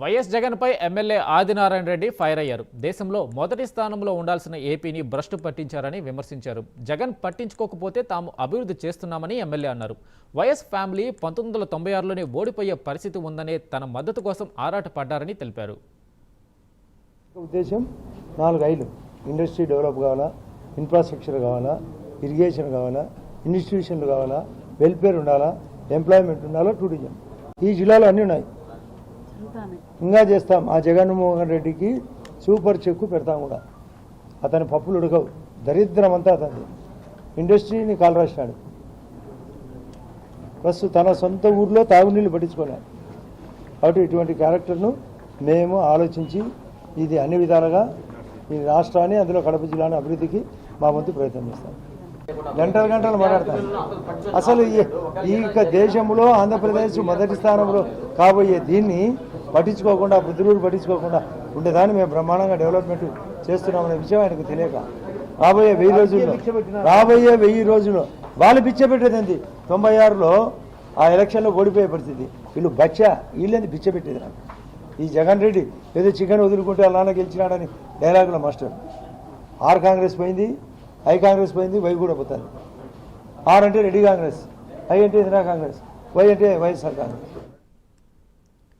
YS జగన్పై MLA Adinarayana Reddy fire అయ్యారు. దేశంలో మొదటి స్థానంలో ఉండాల్సిన ఏపీని భ్రష్టు పట్టించారని విమర్శించారు. జగన్ పట్టించుకోకపోతే తాము అభివృద్ధి చేస్తున్నామని ఎమ్మెల్యే అన్నారు. వైఎస్ ఫ్యామిలీ 1996లోనే ఓడిపోయే పరిస్థితి ఉందనే తన మద్దతు కోసం ఆరాటపడ్డారని తెలిపారు. ఉద్దేశం 4 ఐలు ఇండస్ట్రీ డెవలప్ కావాలా, ఇన్ఫ్రాస్ట్రక్చర్ కావాలా, ఇరిగేషన్ కావాలా, ఇన్స్టిట్యూషన్లు కావాలా, వెల్ఫేర్ ఉండాలా, ఎంప్లాయ్మెంట్ ఉండాలా, టూరిజం. ఈ జిల్లాలో అన్నీ ఉన్నాయి. ఇంకా చేస్తాం. ఆ జగన్మోహన్ రెడ్డికి సూపర్ చెక్కు పెడతాం కూడా. అతని పప్పులు ఉడకవు, దరిద్రం అంతా అతని. ఇండస్ట్రీని కాలు రాసినాడు. ప్లస్ తన సొంత ఊర్లో తాగునీళ్ళు పట్టించుకోలేదు. కాబట్టి ఇటువంటి క్యారెక్టర్ను మేము ఆలోచించి ఇది అన్ని విధాలుగా ఈ రాష్ట్రాన్ని, అందులో కడప జిల్లాని అభివృద్ధికి మా వంతు ప్రయత్నం చేస్తాం. గంటలు మాట్లాడతాను. అసలు ఈ దేశంలో ఆంధ్రప్రదేశ్ మొదటి స్థానంలో కాబోయే దీన్ని పట్టించుకోకుండా, బుద్ధులు పట్టించుకోకుండా ఉండేదాన్ని మేము బ్రహ్మాండంగా డెవలప్మెంట్ చేస్తున్నామనే విషయం ఆయనకు తెలియక రాబోయే 1000 రోజుల్లో వాళ్ళు పిచ్చబెట్టేది ఏంటి? 96లో ఆ ఎలక్షన్లో ఓడిపోయే పరిస్థితి. వీళ్ళు వీళ్ళేంది పిచ్చబెట్టేది నాకు. ఈ జగన్ రెడ్డి ఏదో చికెన్ వదులుకుంటే వాళ్ళ నాన్న గెలిచినాడని డైలాగుల మాస్టర్. ఆర్ కాంగ్రెస్ పోయింది, ఐ కాంగ్రెస్ పోయింది, వై కూడా పోతుంది. ఆర్ అంటే రెడ్డి కాంగ్రెస్, ఐ అంటే ఇందిరా కాంగ్రెస్, వై అంటే వైఎస్ఆర్ కాంగ్రెస్.